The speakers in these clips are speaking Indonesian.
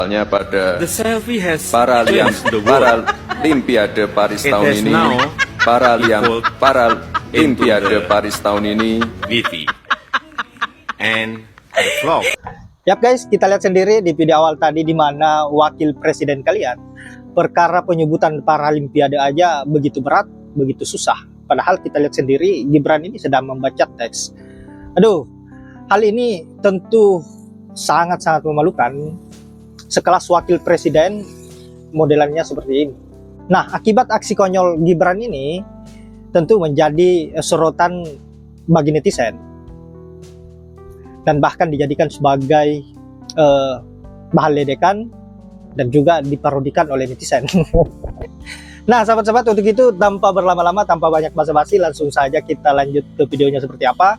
Misalnya pada The selfie has Paralimpiade Paris tahun ini, Paralimpiade Paris tahun ini, Vivi and vlog. Yap guys, kita lihat sendiri di video awal tadi di mana wakil presiden kalian perkara penyebutan Paralimpiade aja begitu berat, begitu susah. Padahal kita lihat sendiri Gibran ini sedang membaca teks. Aduh, hal ini tentu sangat-sangat memalukan. Sekelas wakil presiden modelannya seperti ini. Nah, akibat aksi konyol Gibran ini tentu menjadi sorotan bagi netizen dan bahkan dijadikan sebagai bahan ledekan dan juga diparodikan oleh netizen. Nah, sahabat-sahabat, untuk itu tanpa berlama-lama, tanpa banyak basa-basi, langsung saja kita lanjut ke videonya seperti apa.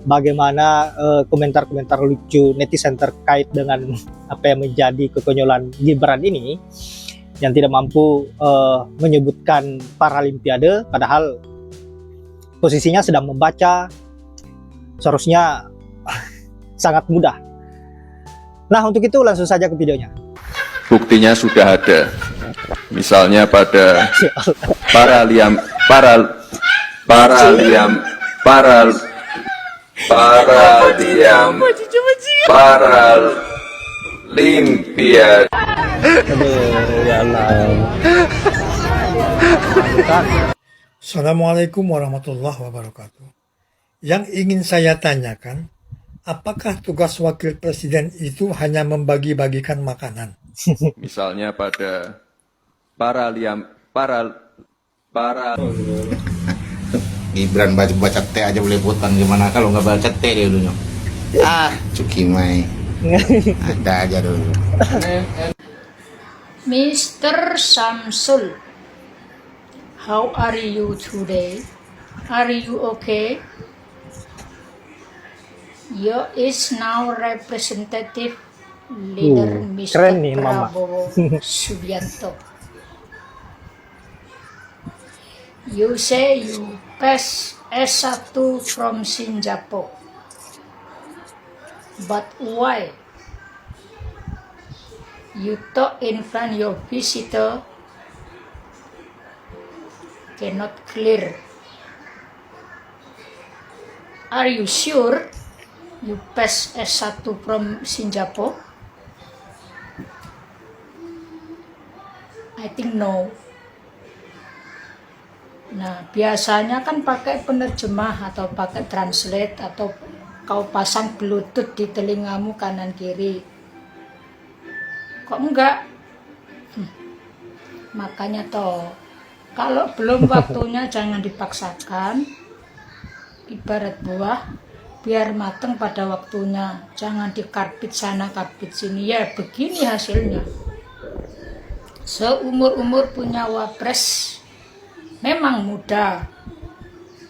Bagaimana komentar-komentar lucu netizen terkait dengan apa yang menjadi kekonyolan Gibran ini yang tidak mampu menyebutkan Paralimpiade, padahal posisinya sedang membaca, seharusnya sangat mudah. Nah, untuk itu langsung saja ke videonya. buktinya sudah ada. Misalnya pada Paralimpiade. Assalamualaikum warahmatullahi wabarakatuh. Yang ingin saya tanyakan, apakah tugas wakil presiden itu hanya membagi-bagikan makanan? Misalnya pada Gibran baca teh aja boleh ikutan, gimana kalau nggak baca teh dia dulu. Cuki Mai. Ada aja dulu. Mr. Samsul, how are you today? Are you okay? You is now representative leader Mr. keren nih, Mama. Prabowo Subianto. You say you pass S1 from Singapore. But why? You talk in front your visitor cannot clear. Are you sure you pass S1 from Singapore? I think no. Nah, biasanya kan pakai penerjemah atau pakai translate atau kau pasang bluetooth di telingamu kanan kiri. Kok enggak? Makanya toh, kalau belum waktunya jangan dipaksakan. Ibarat buah, biar mateng pada waktunya. Jangan dikarbit sana, karbit sini. Ya begini hasilnya. Seumur-umur punya wapres memang muda.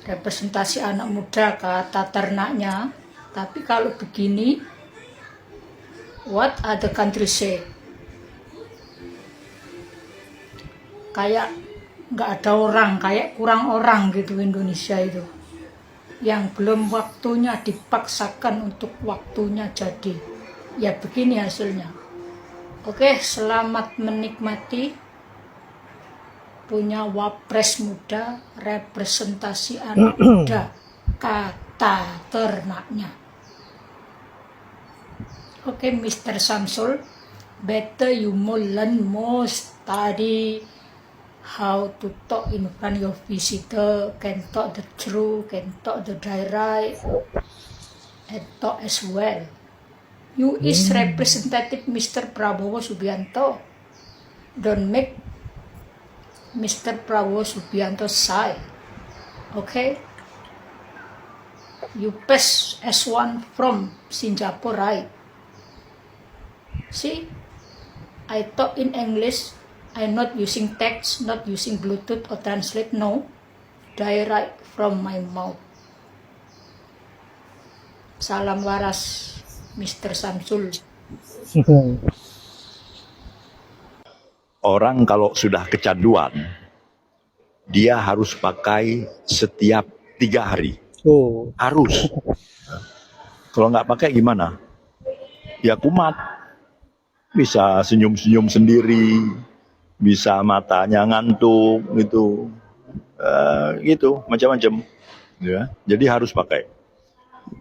Representasi anak muda kata ternaknya. Tapi kalau begini, what other country say? Kayak nggak ada orang, kayak kurang orang gitu Indonesia itu. Yang belum waktunya dipaksakan untuk waktunya jadi. Ya begini hasilnya. Oke, selamat menikmati punya wapres muda, representasi anak muda, kata ternaknya. Oke, Mr. Samsul, better you learn more study how to talk in front of visitor, can talk the truth, can talk the direct, and talk as well. You is representative Mr. Prabowo Subianto. Don't make Mr. Prabowo Subianto side. Okay? You pass S1 from Singapore, right? See, I talk in English. I'm not using text, not using Bluetooth or translate. No, direct from my mouth. Salam waras, Mr. Samsul. Orang kalau sudah kecanduan, dia harus pakai setiap 3 hari. Harus. Kalau nggak pakai gimana? Ya kumat. bisa senyum-senyum sendiri, bisa matanya ngantuk gitu. Gitu macam-macam ya. Jadi harus pakai.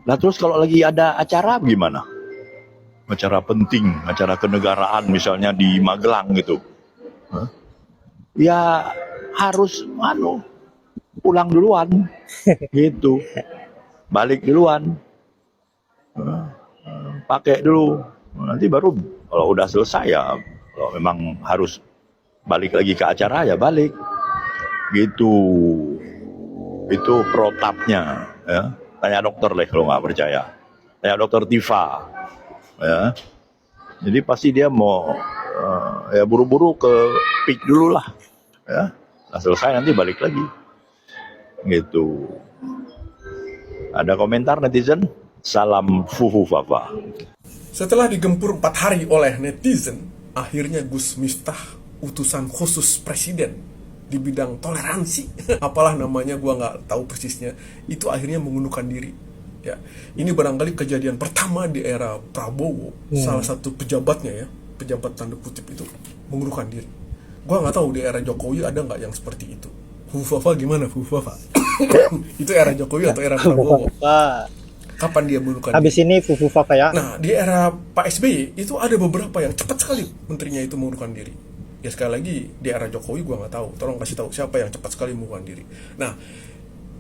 Nah terus kalau lagi ada acara gimana? Acara penting, acara kenegaraan misalnya di Magelang gitu. Ya harus pulang duluan gitu. Balik duluan. Pakai dulu. Nanti baru kalau udah selesai ya, kalau memang harus balik lagi ke acara ya balik. Gitu. Itu protapnya ya. Tanya dokter deh kalau nggak percaya. Tanya dokter Tifa ya. Jadi pasti dia mau ya buru-buru ke peak dulu lah ya. Nah, selesai nanti balik lagi. Gitu. Ada komentar netizen? Salam Fufu Fafa. Setelah digempur 4 hari oleh netizen, akhirnya Gus Miftah, utusan khusus presiden di bidang toleransi, apalah namanya, gua nggak tahu persisnya, itu akhirnya mengundurkan diri. Ya, ini barangkali kejadian pertama di era Prabowo, salah satu pejabatnya ya, pejabat tanda kutip itu mengundurkan diri. Gua nggak tahu di era Jokowi ada nggak yang seperti itu. Fufafa gimana Fufafa? Itu era Jokowi atau era Prabowo? Kapan dia mengundurkan diri? Habis ini Fufu Fafa ya. Nah, di era Pak SBY itu ada beberapa yang cepat sekali menterinya itu mengundurkan diri. Ya sekali lagi di era Jokowi gua nggak tahu. Tolong kasih tahu siapa yang cepat sekali mengundurkan diri. Nah,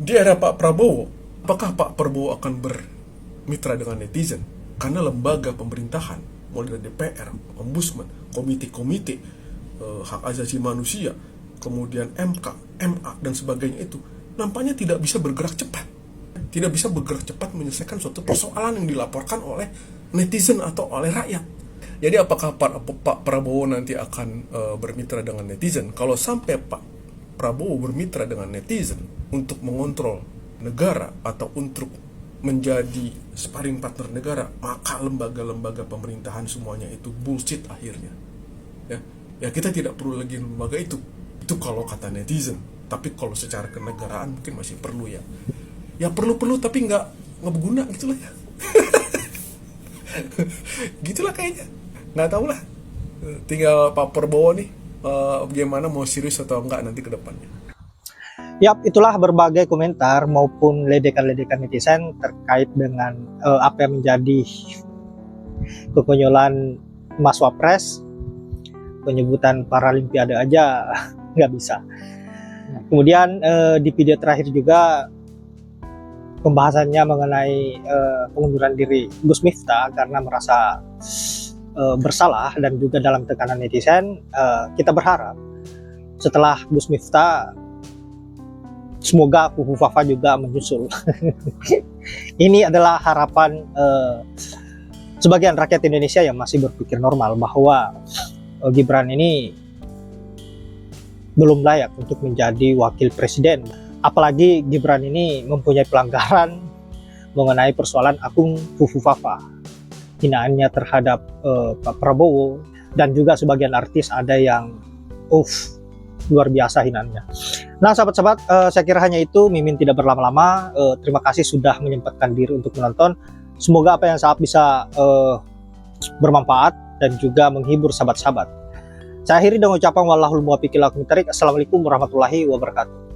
di era Pak Prabowo, apakah Pak Prabowo akan bermitra dengan netizen? Karena lembaga pemerintahan, mulai dari DPR, Ombudsman, komite-komite hak asasi manusia, kemudian MK, MA dan sebagainya itu nampaknya tidak bisa bergerak cepat. Tidak bisa bergerak cepat menyelesaikan suatu persoalan yang dilaporkan oleh netizen atau oleh rakyat. Jadi apakah Pak Prabowo nanti akan bermitra dengan netizen? Kalau sampai Pak Prabowo bermitra dengan netizen untuk mengontrol negara atau untuk menjadi sparring partner negara, maka lembaga-lembaga pemerintahan semuanya itu bullshit akhirnya. Ya kita tidak perlu lagi lembaga itu. Itu kalau kata netizen. Tapi kalau secara kenegaraan mungkin masih perlu ya. Ya perlu tapi nggak berguna gitulah ya. Gitulah kayaknya. Nggak tahu lah. Tinggal Pak Prabowo nih bagaimana mau serius atau enggak nanti ke depannya. Yap, itulah berbagai komentar maupun ledekan-ledekan netizen terkait dengan apa yang menjadi kekonyolan Mas Wapres. Penyebutan Paralimpiade aja nggak bisa. Kemudian di video terakhir juga pembahasannya mengenai pengunduran diri Gus Miftah karena merasa bersalah dan juga dalam tekanan netizen. Kita berharap setelah Gus Miftah semoga Fufu Fafa juga menyusul. Ini adalah harapan sebagian rakyat Indonesia yang masih berpikir normal bahwa Gibran ini belum layak untuk menjadi wakil presiden. Apalagi Gibran ini mempunyai pelanggaran mengenai persoalan akun Fufu Fafa, hinaannya terhadap Pak Prabowo, dan juga sebagian artis ada yang luar biasa hinaannya. Nah sahabat-sahabat, saya kira hanya itu. Mimin tidak berlama-lama. Terima kasih sudah menyempatkan diri untuk menonton. Semoga apa yang saya bisa bermanfaat dan juga menghibur sahabat-sahabat. Saya akhiri dengan ucapan wallahul muwaffiq ila aqwamit thoriq. Assalamualaikum warahmatullahi wabarakatuh.